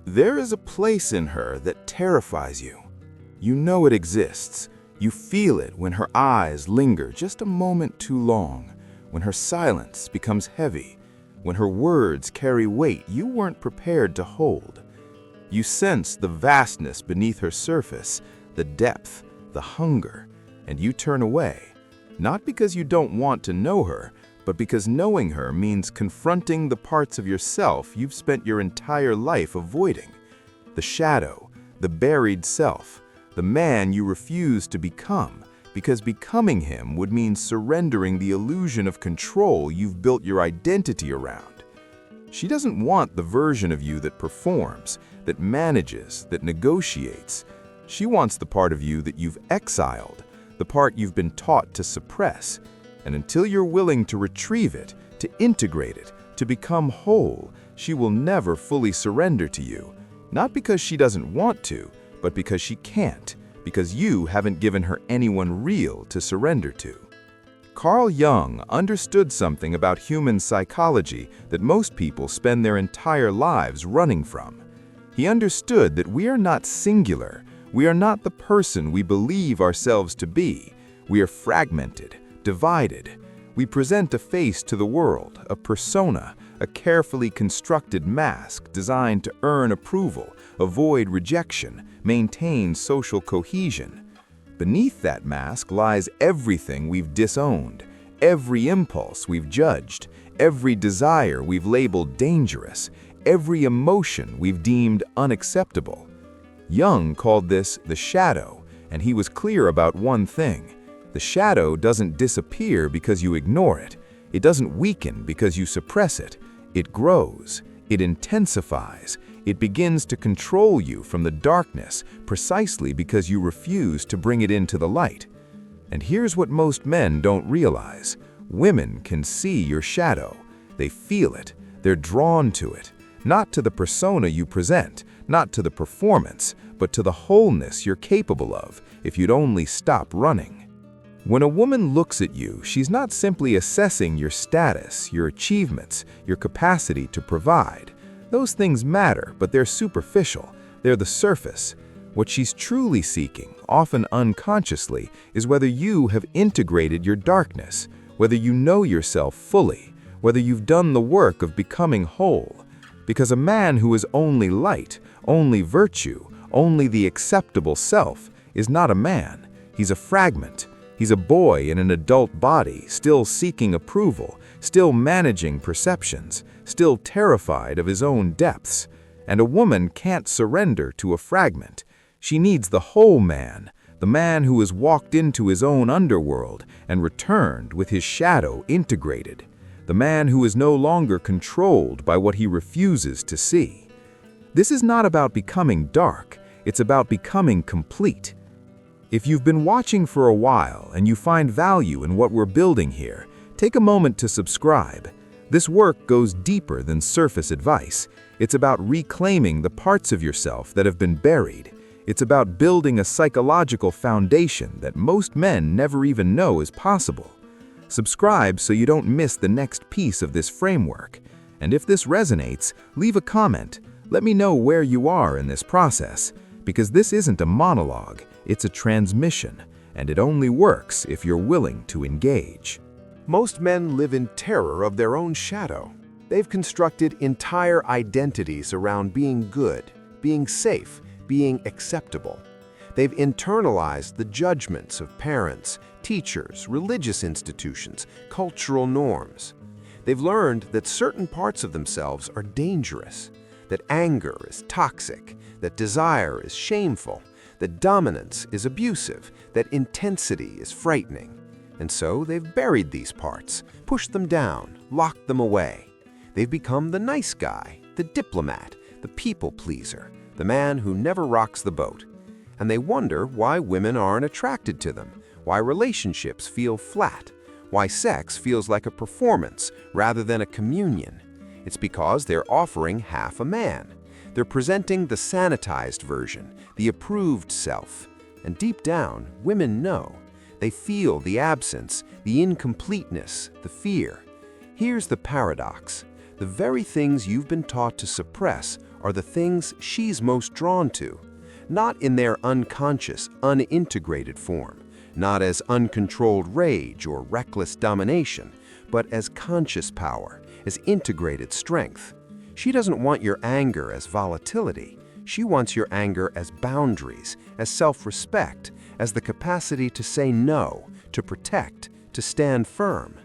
There is a place in her that terrifies you. You know it exists. You feel it when her eyes linger just a moment too long, when her silence becomes heavy, when her words carry weight you weren't prepared to hold. You sense the vastness beneath her surface, the depth, the hunger, and you turn away, not because you don't want to know her, but because knowing her means confronting the parts of yourself you've spent your entire life avoiding. The shadow, the buried self, the man you refuse to become, because becoming him would mean surrendering the illusion of control you've built your identity around. She doesn't want the version of you that performs, that manages, that negotiates. She wants the part of you that you've exiled, the part you've been taught to suppress. And until you're willing to retrieve it, to integrate it, to become whole, she will never fully surrender to you. Not because she doesn't want to, but because she can't, because you haven't given her anyone real to surrender to. Carl Jung understood something about human psychology that most people spend their entire lives running from. He understood that we are not singular. We are not the person we believe ourselves to be. We are fragmented, divided. We present a face to the world, a persona, a carefully constructed mask designed to earn approval, avoid rejection, maintain social cohesion. Beneath that mask lies everything we've disowned, every impulse we've judged, every desire we've labeled dangerous, every emotion we've deemed unacceptable. Jung called this the shadow, and he was clear about one thing. The shadow doesn't disappear because you ignore it. It doesn't weaken because you suppress it. It grows. It intensifies. It begins to control you from the darkness precisely because you refuse to bring it into the light. And here's what most men don't realize. Women can see your shadow. They feel it. They're drawn to it. Not to the persona you present, not to the performance, but to the wholeness you're capable of if you'd only stop running. When a woman looks at you, she's not simply assessing your status, your achievements, your capacity to provide. Those things matter, but they're superficial. They're the surface. What she's truly seeking, often unconsciously, is whether you have integrated your darkness, whether you know yourself fully, whether you've done the work of becoming whole. Because a man who is only light, only virtue, only the acceptable self, is not a man. He's a fragment. He's a boy in an adult body, still seeking approval, still managing perceptions, still terrified of his own depths. And a woman can't surrender to a fragment. She needs the whole man, the man who has walked into his own underworld and returned with his shadow integrated, the man who is no longer controlled by what he refuses to see. This is not about becoming dark, it's about becoming complete. If you've been watching for a while and you find value in what we're building here, take a moment to subscribe. This work goes deeper than surface advice. It's about reclaiming the parts of yourself that have been buried. It's about building a psychological foundation that most men never even know is possible. Subscribe so you don't miss the next piece of this framework. And if this resonates, leave a comment. Let me know where you are in this process, because this isn't a monologue, it's a transmission, and it only works if you're willing to engage. Most men live in terror of their own shadow. They've constructed entire identities around being good, being safe, being acceptable. They've internalized the judgments of parents, teachers, religious institutions, cultural norms. They've learned that certain parts of themselves are dangerous, that anger is toxic, that desire is shameful, that dominance is abusive, that intensity is frightening. And so they've buried these parts, pushed them down, locked them away. They've become the nice guy, the diplomat, the people pleaser, the man who never rocks the boat. And they wonder why women aren't attracted to them, why relationships feel flat, why sex feels like a performance rather than a communion. It's because they're offering half a man. They're presenting the sanitized version, the approved self. And deep down, women know. They feel the absence, the incompleteness, the fear. Here's the paradox. The very things you've been taught to suppress are the things she's most drawn to, not in their unconscious, unintegrated form, not as uncontrolled rage or reckless domination, but as conscious power, as integrated strength. She doesn't want your anger as volatility. She wants your anger as boundaries, as self-respect, as the capacity to say no, to protect, to stand firm.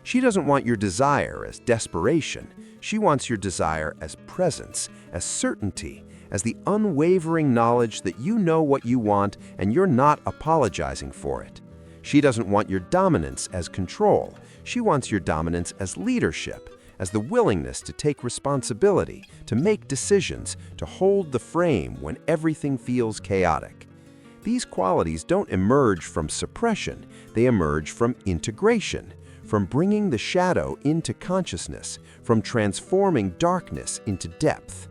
She doesn't want your desire as desperation. She wants your desire as presence, as certainty, as the unwavering knowledge that you know what you want and you're not apologizing for it. She doesn't want your dominance as control. She wants your dominance as leadership, as the willingness to take responsibility, to make decisions, to hold the frame when everything feels chaotic. These qualities don't emerge from suppression, they emerge from integration, from bringing the shadow into consciousness, from transforming darkness into depth.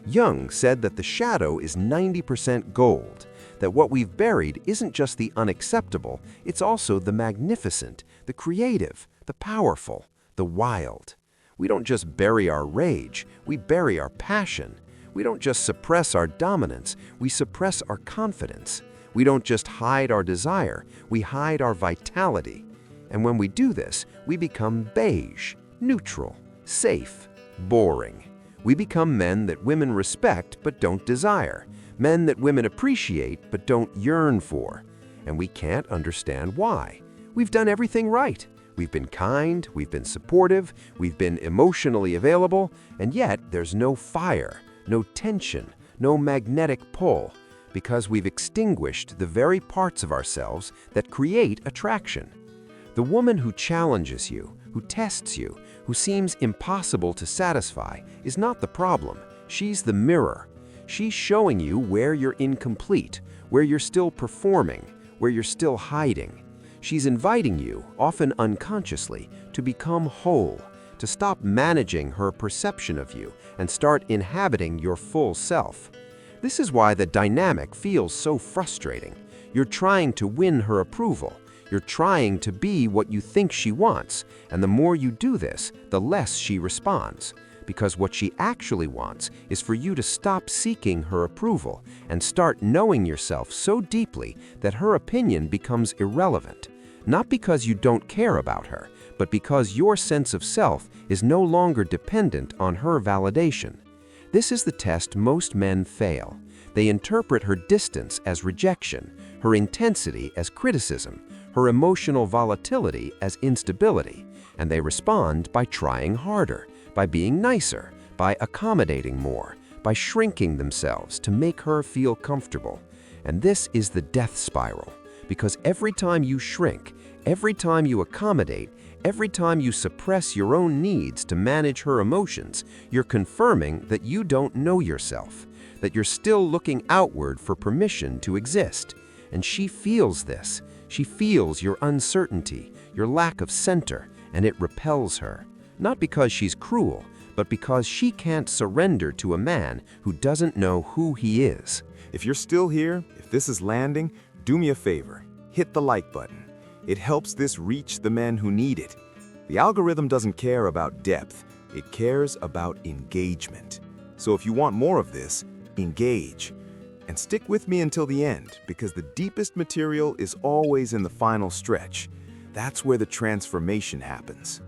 Jung said that the shadow is 90% gold, that what we've buried isn't just the unacceptable, it's also the magnificent, the creative, the powerful, the wild. We don't just bury our rage, we bury our passion. We don't just suppress our dominance, we suppress our confidence. We don't just hide our desire, we hide our vitality. And when we do this, we become beige, neutral, safe, boring. We become men that women respect but don't desire, men that women appreciate but don't yearn for. And we can't understand why. We've done everything right. We've been kind, we've been supportive, we've been emotionally available, and yet there's no fire, no tension, no magnetic pull, because we've extinguished the very parts of ourselves that create attraction. The woman who challenges you, who tests you, who seems impossible to satisfy, is not the problem. She's the mirror. She's showing you where you're incomplete, where you're still performing, where you're still hiding. She's inviting you, often unconsciously, to become whole, to stop managing her perception of you and start inhabiting your full self. This is why the dynamic feels so frustrating. You're trying to win her approval. You're trying to be what you think she wants, and the more you do this, the less she responds. Because what she actually wants is for you to stop seeking her approval and start knowing yourself so deeply that her opinion becomes irrelevant. Not because you don't care about her, but because your sense of self is no longer dependent on her validation. This is the test most men fail. They interpret her distance as rejection, her intensity as criticism, her emotional volatility as instability, and they respond by trying harder, by being nicer, by accommodating more, by shrinking themselves to make her feel comfortable. And this is the death spiral, because every time you shrink, every time you accommodate, every time you suppress your own needs to manage her emotions, you're confirming that you don't know yourself, that you're still looking outward for permission to exist. And she feels this. She feels your uncertainty, your lack of center, and it repels her. Not because she's cruel, but because she can't surrender to a man who doesn't know who he is. If you're still here, if this is landing, do me a favor. Hit the like button. It helps this reach the men who need it. The algorithm doesn't care about depth. It cares about engagement. So if you want more of this, engage. And stick with me until the end, because the deepest material is always in the final stretch. That's where the transformation happens.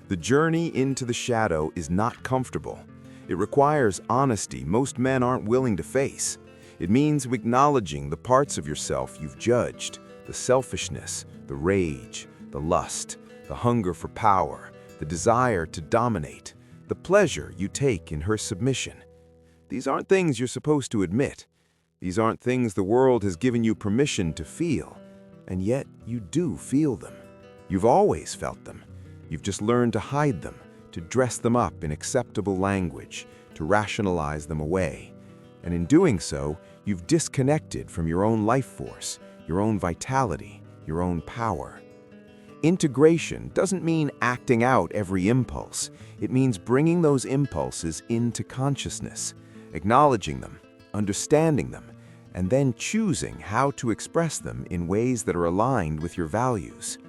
The journey into the shadow is not comfortable. It requires honesty most men aren't willing to face. It means acknowledging the parts of yourself you've judged, the selfishness, the rage, the lust, the hunger for power, the desire to dominate, the pleasure you take in her submission. These aren't things you're supposed to admit. These aren't things the world has given you permission to feel, and yet you do feel them. You've always felt them. You've just learned to hide them, to dress them up in acceptable language, to rationalize them away. And in doing so, you've disconnected from your own life force, your own vitality, your own power. Integration doesn't mean acting out every impulse. It means bringing those impulses into consciousness, acknowledging them, understanding them, and then choosing how to express them in ways that are aligned with your values.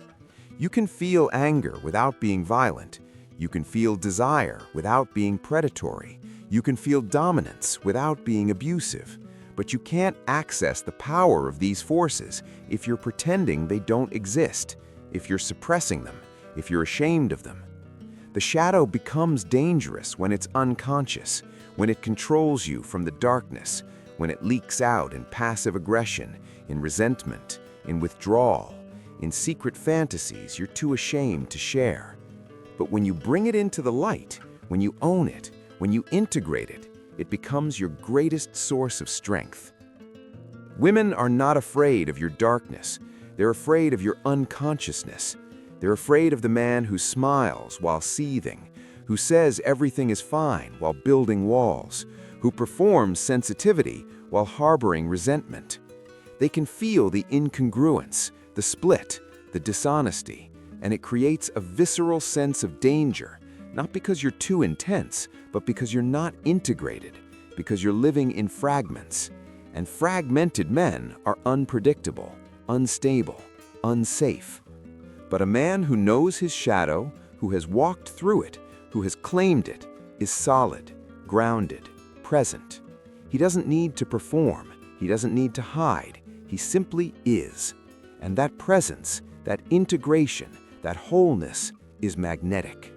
You can feel anger without being violent. You can feel desire without being predatory. You can feel dominance without being abusive, but you can't access the power of these forces if you're pretending they don't exist, if you're suppressing them, if you're ashamed of them. The shadow becomes dangerous when it's unconscious, when it controls you from the darkness, when it leaks out in passive aggression, in resentment, in withdrawal, in secret fantasies you're too ashamed to share. But when you bring it into the light, when you own it, when you integrate it, it becomes your greatest source of strength. Women are not afraid of your darkness. They're afraid of your unconsciousness. They're afraid of the man who smiles while seething, who says everything is fine while building walls, who performs sensitivity while harboring resentment. They can feel the incongruence, the split, the dishonesty, and it creates a visceral sense of danger, not because you're too intense, but because you're not integrated, because you're living in fragments. And fragmented men are unpredictable, unstable, unsafe. But a man who knows his shadow, who has walked through it, who has claimed it, is solid, grounded, present. He doesn't need to perform. He doesn't need to hide. He simply is. And that presence, that integration, that wholeness is magnetic.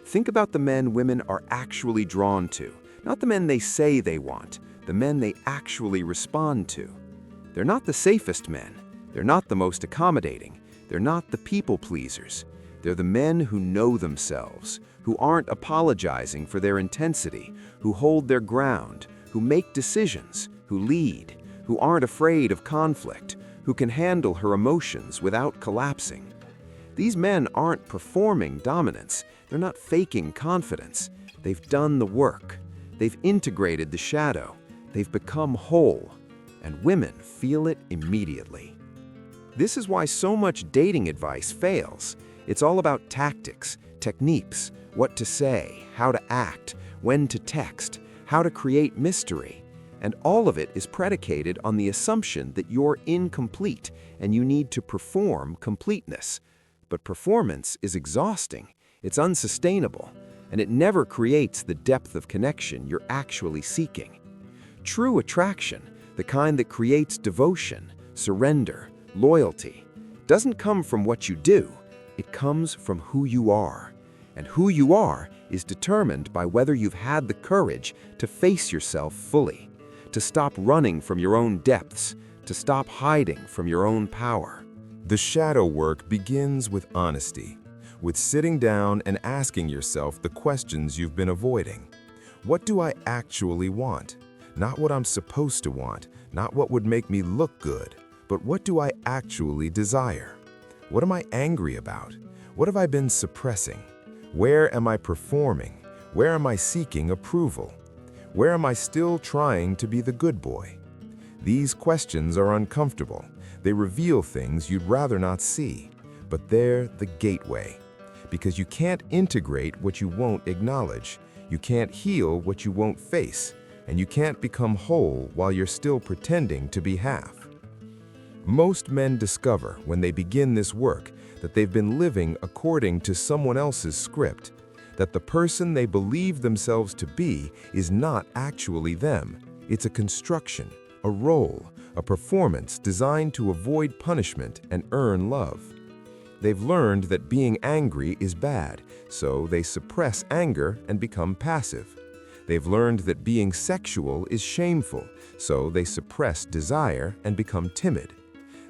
Think about the men women are actually drawn to, not the men they say they want, the men they actually respond to. They're not the safest men. They're not the most accommodating. They're not the people pleasers. They're the men who know themselves, who aren't apologizing for their intensity, who hold their ground, who make decisions, who lead, who aren't afraid of conflict, who can handle her emotions without collapsing. These men aren't performing dominance. They're not faking confidence. They've done the work. They've integrated the shadow. They've become whole. And women feel it immediately. This is why so much dating advice fails. It's all about tactics, techniques, what to say, how to act, when to text, how to create mystery. And all of it is predicated on the assumption that you're incomplete and you need to perform completeness. But performance is exhausting, it's unsustainable, and it never creates the depth of connection you're actually seeking. True attraction, the kind that creates devotion, surrender, loyalty, doesn't come from what you do, it comes from who you are. And who you are is determined by whether you've had the courage to face yourself fully, to stop running from your own depths, to stop hiding from your own power. The shadow work begins with honesty, with sitting down and asking yourself the questions you've been avoiding. What do I actually want? Not what I'm supposed to want, not what would make me look good, but what do I actually desire? What am I angry about? What have I been suppressing? Where am I performing? Where am I seeking approval? Where am I still trying to be the good boy? These questions are uncomfortable. They reveal things you'd rather not see, but they're the gateway. Because you can't integrate what you won't acknowledge, you can't heal what you won't face, and you can't become whole while you're still pretending to be half. Most men discover when they begin this work that they've been living according to someone else's script, that the person they believe themselves to be is not actually them. It's a construction, a role, a performance designed to avoid punishment and earn love. They've learned that being angry is bad, so they suppress anger and become passive. They've learned that being sexual is shameful, so they suppress desire and become timid.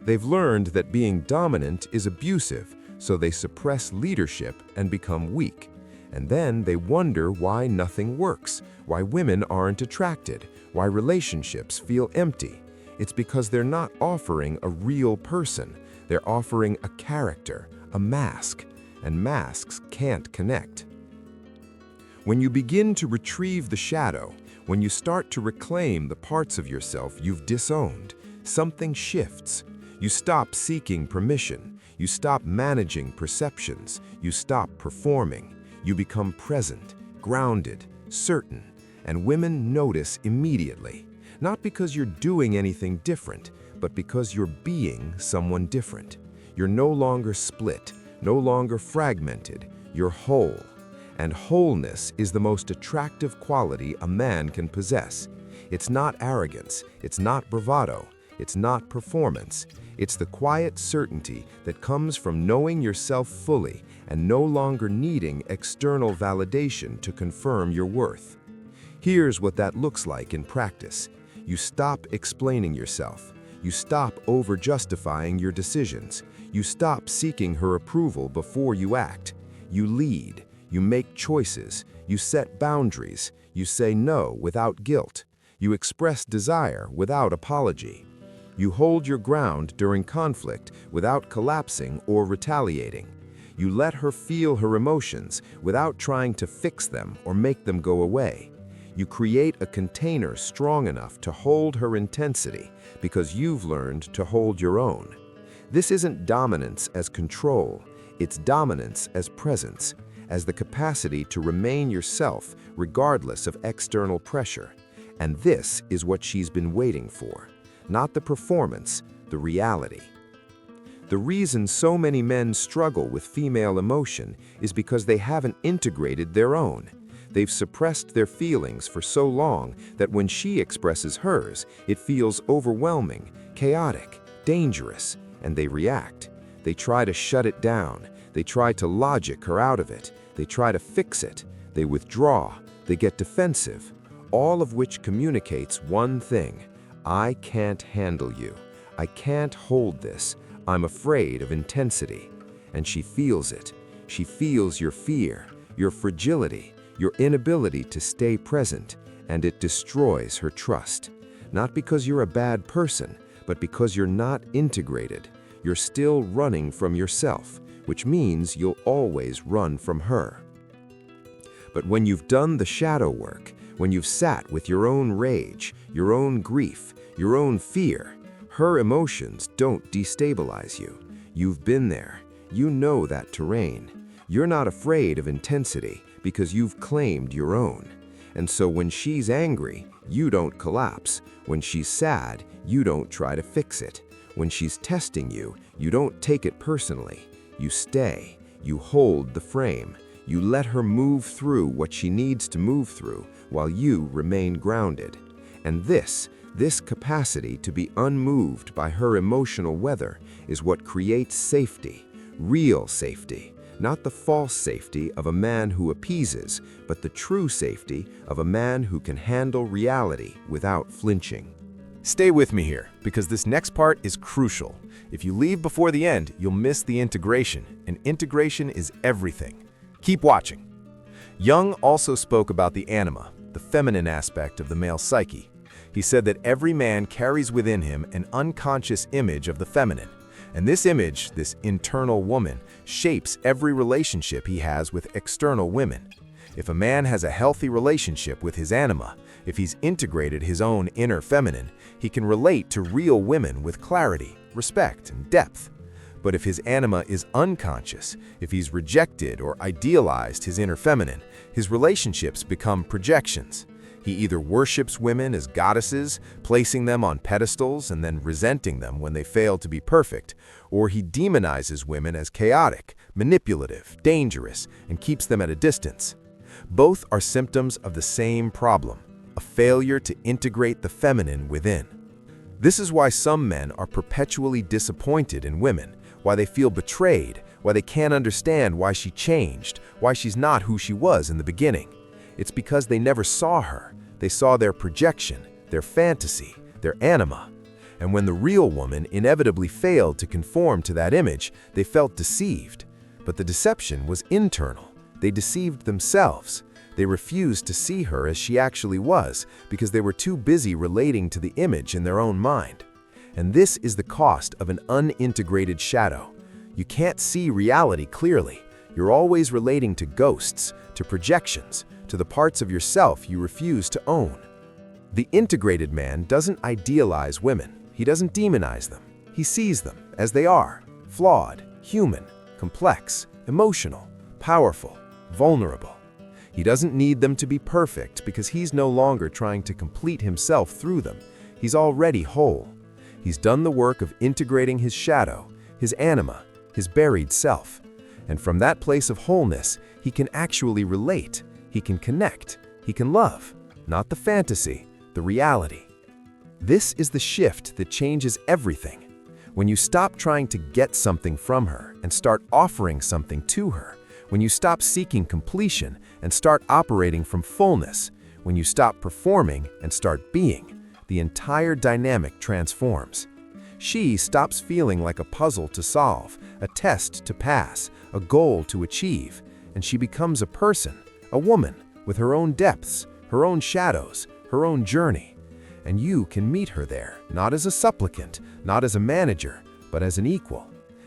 They've learned that being dominant is abusive, so they suppress leadership and become weak. And then they wonder why nothing works, why women aren't attracted, why relationships feel empty. It's because they're not offering a real person. They're offering a character, a mask, and masks can't connect. When you begin to retrieve the shadow, when you start to reclaim the parts of yourself you've disowned, something shifts. You stop seeking permission. You stop managing perceptions. You stop performing. You become present, grounded, certain, and women notice immediately. Not because you're doing anything different, but because you're being someone different. You're no longer split, no longer fragmented. You're whole. And wholeness is the most attractive quality a man can possess. It's not arrogance, it's not bravado, it's not performance. It's the quiet certainty that comes from knowing yourself fully and no longer needing external validation to confirm your worth. Here's what that looks like in practice. You stop explaining yourself. You stop over-justifying your decisions. You stop seeking her approval before you act. You lead. You make choices. You set boundaries. You say no without guilt. You express desire without apology. You hold your ground during conflict without collapsing or retaliating. You let her feel her emotions without trying to fix them or make them go away. You create a container strong enough to hold her intensity because you've learned to hold your own. This isn't dominance as control, it's dominance as presence, as the capacity to remain yourself regardless of external pressure. And this is what she's been waiting for. Not the performance, the reality. The reason so many men struggle with female emotion is because they haven't integrated their own. They've suppressed their feelings for so long that when she expresses hers, it feels overwhelming, chaotic, dangerous, and they react. They try to shut it down. They try to logic her out of it. They try to fix it. They withdraw. They get defensive. All of which communicates one thing. I can't handle you. I can't hold this. I'm afraid of intensity. And she feels it. She feels your fear, your fragility, your inability to stay present, and it destroys her trust. Not because you're a bad person, but because you're not integrated. You're still running from yourself, which means you'll always run from her. But when you've done the shadow work, when you've sat with your own rage, your own grief, your own fear, her emotions don't destabilize you. You've been there. You know that terrain. You're not afraid of intensity because you've claimed your own. And so when she's angry, you don't collapse. When she's sad, you don't try to fix it. When she's testing you, you don't take it personally. You stay. You hold the frame. You let her move through what she needs to move through while you remain grounded. And this capacity to be unmoved by her emotional weather is what creates safety, real safety, not the false safety of a man who appeases, but the true safety of a man who can handle reality without flinching. Stay with me here, because this next part is crucial. If you leave before the end, you'll miss the integration, and integration is everything. Keep watching. Jung also spoke about the anima, the feminine aspect of the male psyche. He said that every man carries within him an unconscious image of the feminine, and this image, this internal woman, shapes every relationship he has with external women. If a man has a healthy relationship with his anima, if he's integrated his own inner feminine, he can relate to real women with clarity, respect, and depth. But if his anima is unconscious, if he's rejected or idealized his inner feminine, his relationships become projections. He either worships women as goddesses, placing them on pedestals and then resenting them when they fail to be perfect, or he demonizes women as chaotic, manipulative, dangerous, and keeps them at a distance. Both are symptoms of the same problem, a failure to integrate the feminine within. This is why some men are perpetually disappointed in women, why they feel betrayed, why they can't understand why she changed, why she's not who she was in the beginning. It's because they never saw her. They saw their projection, their fantasy, their anima. And when the real woman inevitably failed to conform to that image, they felt deceived. But the deception was internal. They deceived themselves. They refused to see her as she actually was because they were too busy relating to the image in their own mind. And this is the cost of an unintegrated shadow. You can't see reality clearly. You're always relating to ghosts, to projections, to the parts of yourself you refuse to own. The integrated man doesn't idealize women. He doesn't demonize them. He sees them as they are, flawed, human, complex, emotional, powerful, vulnerable. He doesn't need them to be perfect because he's no longer trying to complete himself through them. He's already whole. He's done the work of integrating his shadow, his anima, his buried self. And from that place of wholeness, he can actually relate, he can connect, he can love, not the fantasy, the reality. This is the shift that changes everything. When you stop trying to get something from her and start offering something to her, when you stop seeking completion and start operating from fullness, when you stop performing and start being, the entire dynamic transforms. She stops feeling like a puzzle to solve, a test to pass, a goal to achieve, and she becomes a person, a woman, with her own depths, her own shadows, her own journey. And you can meet her there, not as a supplicant, not as a manager, but as an equal,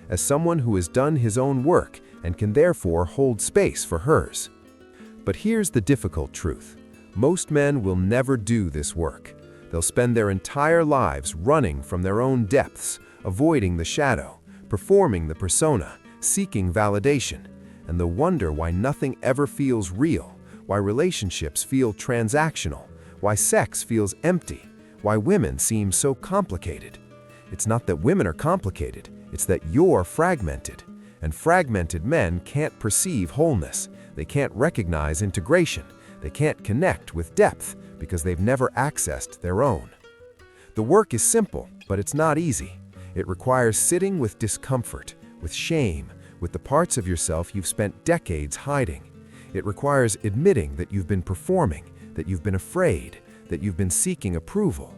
as someone who has done his own work and can therefore hold space for hers. But here's the difficult truth. Most men will never do this work. They'll spend their entire lives running from their own depths, avoiding the shadow, performing the persona, seeking validation, and they'll wonder why nothing ever feels real, why relationships feel transactional, why sex feels empty, why women seem so complicated. It's not that women are complicated, it's that you're fragmented. And fragmented men can't perceive wholeness. They can't recognize integration. They can't connect with depth because they've never accessed their own. The work is simple, but it's not easy. It requires sitting with discomfort, with shame, with the parts of yourself you've spent decades hiding. It requires admitting that you've been performing, that you've been afraid, that you've been seeking approval.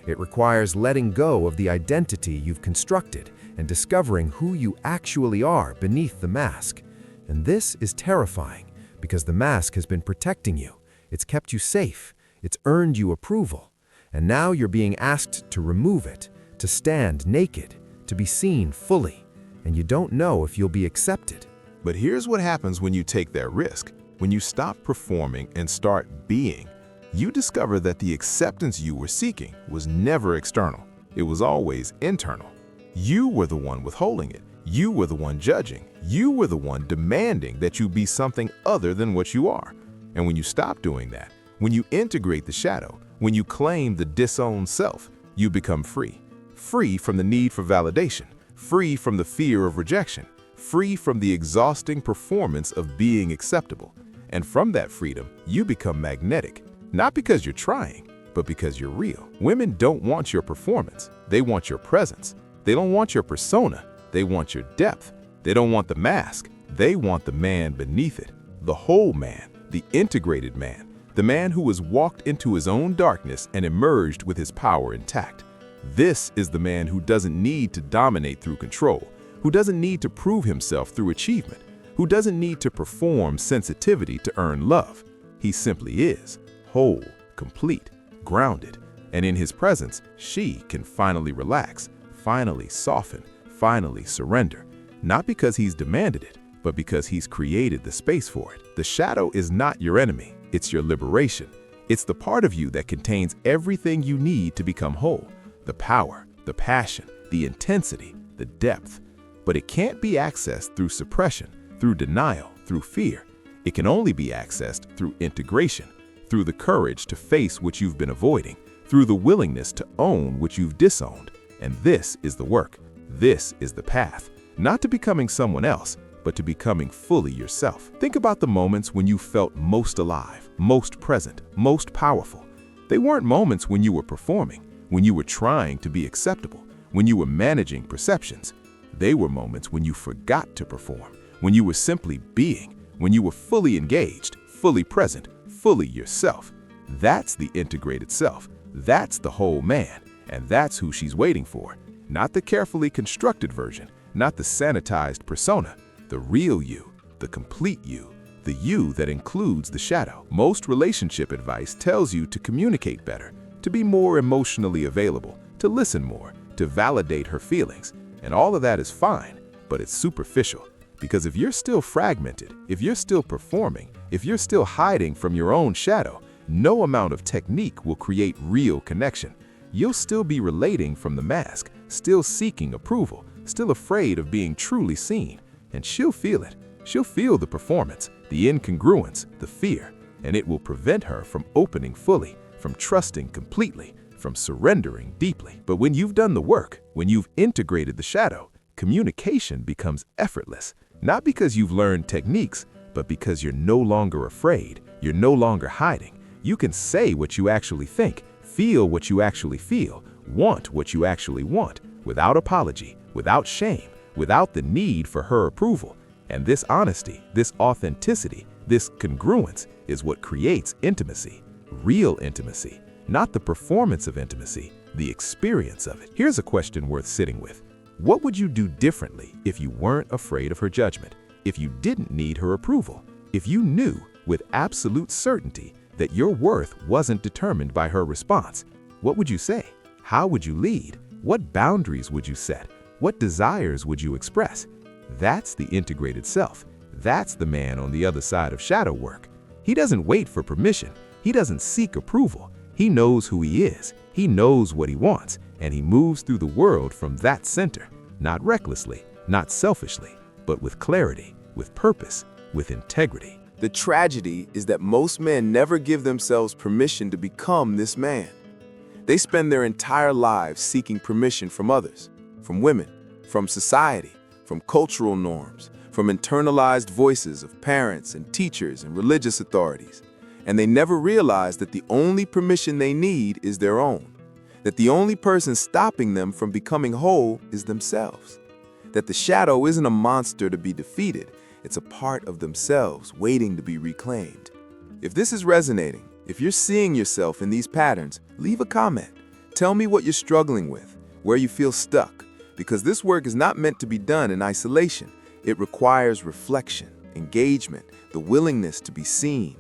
It requires letting go of the identity you've constructed and discovering who you actually are beneath the mask. And this is terrifying because the mask has been protecting you. It's kept you safe. It's earned you approval. And now you're being asked to remove it, to stand naked, to be seen fully. And you don't know if you'll be accepted. But here's what happens when you take that risk. When you stop performing and start being, you discover that the acceptance you were seeking was never external. It was always internal. You were the one withholding it. You were the one judging. You were the one demanding that you be something other than what you are. And when you stop doing that, when you integrate the shadow, when you claim the disowned self, you become free. Free from the need for validation, free from the fear of rejection, free from the exhausting performance of being acceptable. And from that freedom, you become magnetic, not because you're trying, but because you're real. Women don't want your performance. They want your presence. They don't want your persona. They want your depth. They don't want the mask. They want the man beneath it, the whole man, the integrated man, the man who has walked into his own darkness and emerged with his power intact. This is the man who doesn't need to dominate through control, who doesn't need to prove himself through achievement, who doesn't need to perform sensitivity to earn love. He simply is, whole, complete, grounded, and in his presence, she can finally relax, finally soften, finally surrender, not because he's demanded it, but because he's created the space for it. The shadow is not your enemy, it's your liberation. It's the part of you that contains everything you need to become whole, the power, the passion, the intensity, the depth. But it can't be accessed through suppression, through denial, through fear. It can only be accessed through integration, through the courage to face what you've been avoiding, through the willingness to own what you've disowned. And this is the work. This is the path, not to becoming someone else, but to becoming fully yourself. Think about the moments when you felt most alive, most present, most powerful. They weren't moments when you were performing, when you were trying to be acceptable, when you were managing perceptions. They were moments when you forgot to perform, when you were simply being, when you were fully engaged, fully present, fully yourself. That's the integrated self. That's the whole man. And that's who she's waiting for. Not the carefully constructed version, not the sanitized persona, the real you, the complete you, the you that includes the shadow. Most relationship advice tells you to communicate better, to be more emotionally available, to listen more, to validate her feelings. And all of that is fine, but it's superficial. Because if you're still fragmented, if you're still performing, if you're still hiding from your own shadow, no amount of technique will create real connection. You'll still be relating from the mask, still seeking approval, still afraid of being truly seen. And she'll feel it. She'll feel the performance, the incongruence, the fear, and it will prevent her from opening fully, from trusting completely, from surrendering deeply. But when you've done the work, when you've integrated the shadow, communication becomes effortless. Not because you've learned techniques, but because you're no longer afraid, you're no longer hiding. You can say what you actually think, feel what you actually feel, want what you actually want, without apology, without shame, without the need for her approval. And this honesty, this authenticity, this congruence is what creates intimacy, real intimacy, not the performance of intimacy, the experience of it. Here's a question worth sitting with. What would you do differently if you weren't afraid of her judgment, if you didn't need her approval, if you knew with absolute certainty that your worth wasn't determined by her response? What would you say? How would you lead? What boundaries would you set? What desires would you express? That's the integrated self. That's the man on the other side of shadow work. He doesn't wait for permission. He doesn't seek approval. He knows who he is. He knows what he wants, and he moves through the world from that center, not recklessly, not selfishly, but with clarity, with purpose, with integrity. The tragedy is that most men never give themselves permission to become this man. They spend their entire lives seeking permission from others, from women, from society, from cultural norms, from internalized voices of parents and teachers and religious authorities. And they never realize that the only permission they need is their own, that the only person stopping them from becoming whole is themselves, that the shadow isn't a monster to be defeated, it's a part of themselves waiting to be reclaimed. If this is resonating, if you're seeing yourself in these patterns, leave a comment. Tell me what you're struggling with, where you feel stuck, because this work is not meant to be done in isolation. It requires reflection, engagement, the willingness to be seen.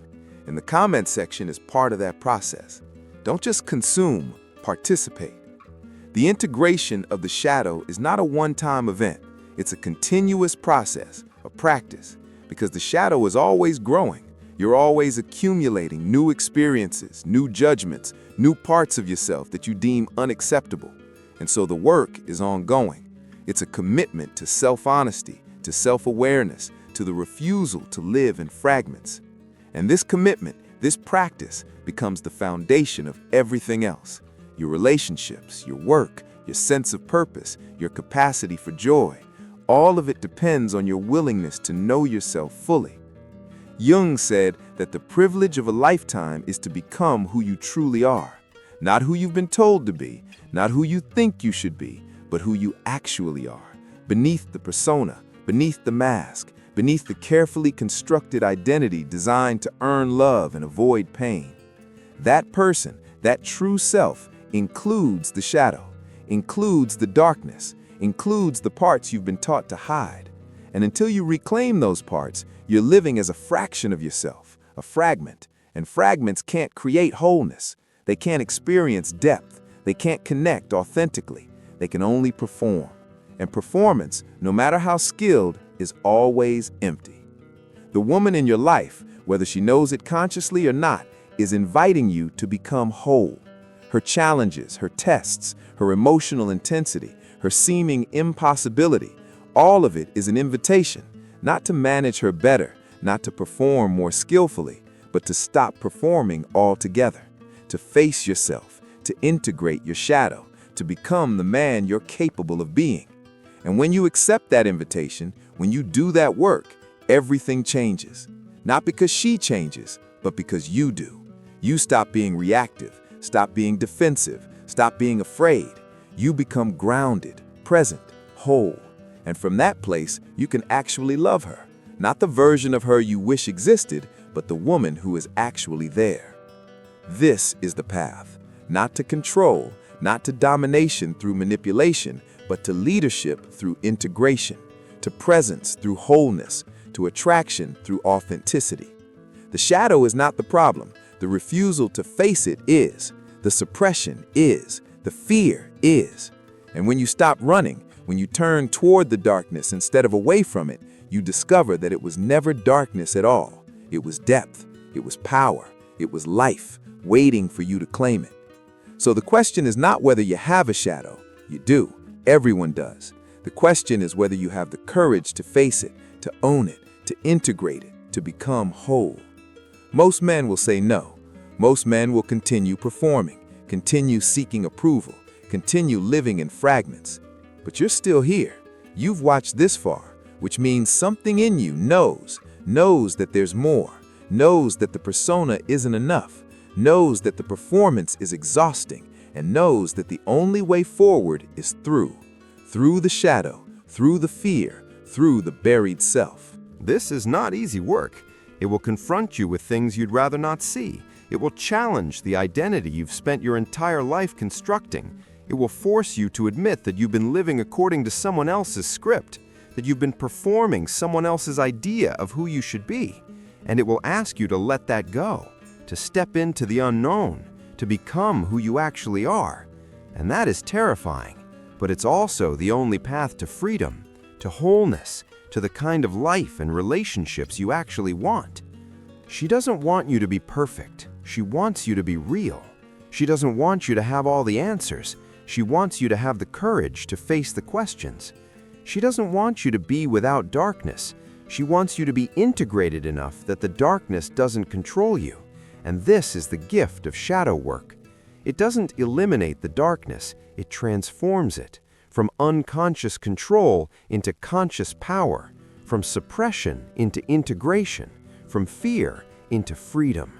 And the comment section is part of that process. Don't just consume, participate. The integration of the shadow is not a one-time event. It's a continuous process, a practice, because the shadow is always growing. You're always accumulating new experiences, new judgments, new parts of yourself that you deem unacceptable. And so the work is ongoing. It's a commitment to self-honesty, to self-awareness, to the refusal to live in fragments. And this commitment, this practice, becomes the foundation of everything else. Your relationships, your work, your sense of purpose, your capacity for joy. All of it depends on your willingness to know yourself fully. Jung said that the privilege of a lifetime is to become who you truly are. Not who you've been told to be, not who you think you should be, but who you actually are, beneath the persona, beneath the mask, beneath the carefully constructed identity designed to earn love and avoid pain. That person, that true self, includes the shadow, includes the darkness, includes the parts you've been taught to hide. And until you reclaim those parts, you're living as a fraction of yourself, a fragment. And fragments can't create wholeness. They can't experience depth. They can't connect authentically. They can only perform. And performance, no matter how skilled, is always empty. The woman in your life, whether she knows it consciously or not, is inviting you to become whole. Her challenges, her tests, her emotional intensity, her seeming impossibility, all of it is an invitation, not to manage her better, not to perform more skillfully, but to stop performing altogether, to face yourself, to integrate your shadow, to become the man you're capable of being. And when you accept that invitation, when you do that work, everything changes. Not because she changes, but because you do. You stop being reactive, stop being defensive, stop being afraid. You become grounded, present, whole. And from that place, you can actually love her. Not the version of her you wish existed, but the woman who is actually there. This is the path, not to control, not to domination through manipulation, but to leadership through integration, to presence through wholeness, to attraction through authenticity. The shadow is not the problem. The refusal to face it is. The suppression is. The fear is. And when you stop running, when you turn toward the darkness instead of away from it, you discover that it was never darkness at all. It was depth. It was power. It was life, waiting for you to claim it. So the question is not whether you have a shadow. You do. Everyone does. The question is whether you have the courage to face it, to own it, to integrate it, to become whole. Most men will say no. Most men will continue performing, continue seeking approval, continue living in fragments. But you're still here. You've watched this far. which means something in you knows that there's more, knows that the persona isn't enough, knows that the performance is exhausting, and knows that the only way forward is through the shadow, through the fear, through the buried self. This is not easy work. It will confront you with things you'd rather not see. It will challenge the identity you've spent your entire life constructing. It will force you to admit that you've been living according to someone else's script, that you've been performing someone else's idea of who you should be. And it will ask you to let that go, to step into the unknown, to become who you actually are. And that is terrifying, but it's also the only path to freedom, to wholeness, to the kind of life and relationships you actually want. She doesn't want you to be perfect. She wants you to be real. She doesn't want you to have all the answers. She wants you to have the courage to face the questions. She doesn't want you to be without darkness. She wants you to be integrated enough that the darkness doesn't control you. And this is the gift of shadow work. It doesn't eliminate the darkness, it transforms it, from unconscious control into conscious power, from suppression into integration, from fear into freedom.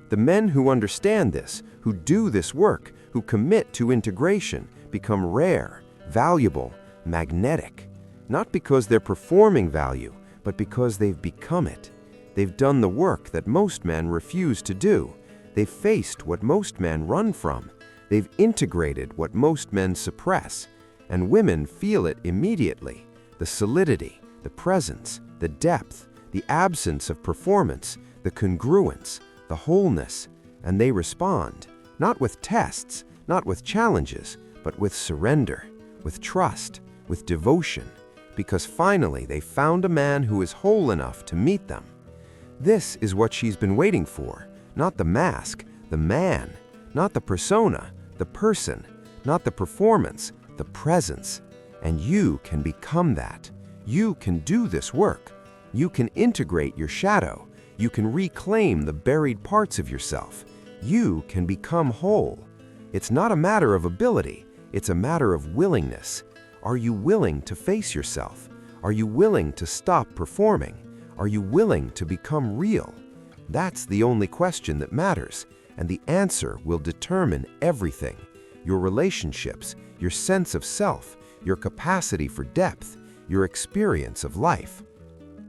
The men who understand this, who do this work, who commit to integration, become rare, valuable, magnetic, not because they're performing value, but because they've become it. They've done the work that most men refuse to do. They've faced what most men run from. They've integrated what most men suppress. And women feel it immediately. The solidity, the presence, the depth, the absence of performance, the congruence, the wholeness. And they respond, not with tests, not with challenges, but with surrender, with trust, with devotion, because finally they found a man who is whole enough to meet them. This is what she's been waiting for, not the mask, the man, not the persona, the person, not the performance, the presence. And you can become that. You can do this work. You can integrate your shadow. You can reclaim the buried parts of yourself. You can become whole. It's not a matter of ability, it's a matter of willingness. Are you willing to face yourself? Are you willing to stop performing? Are you willing to become real? That's the only question that matters, and the answer will determine everything. Your relationships, your sense of self, your capacity for depth, your experience of life.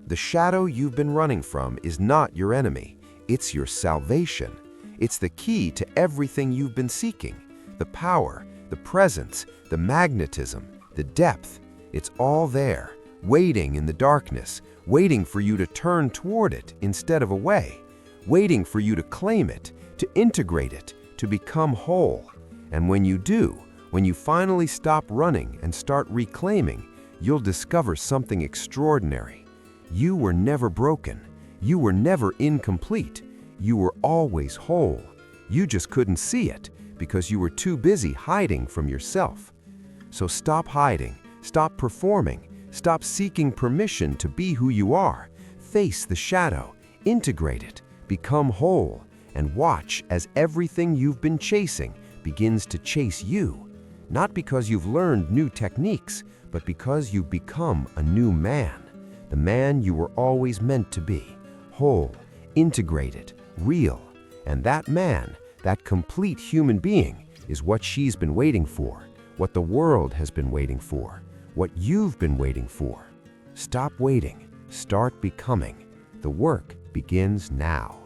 The shadow you've been running from is not your enemy. It's your salvation. It's the key to everything you've been seeking. The power, the presence, the magnetism, the depth. It's all there, waiting in the darkness, waiting for you to turn toward it instead of away, waiting for you to claim it, to integrate it, to become whole. And when you do, when you finally stop running and start reclaiming, you'll discover something extraordinary. You were never broken. You were never incomplete. You were always whole. You just couldn't see it because you were too busy hiding from yourself. So stop hiding, stop performing, stop seeking permission to be who you are. Face the shadow, integrate it, become whole, and watch as everything you've been chasing begins to chase you. Not because you've learned new techniques, but because you've become a new man. The man you were always meant to be, whole, integrated, real. And that man, that complete human being, is what she's been waiting for, what the world has been waiting for, what you've been waiting for. Stop waiting, start becoming. The work begins now.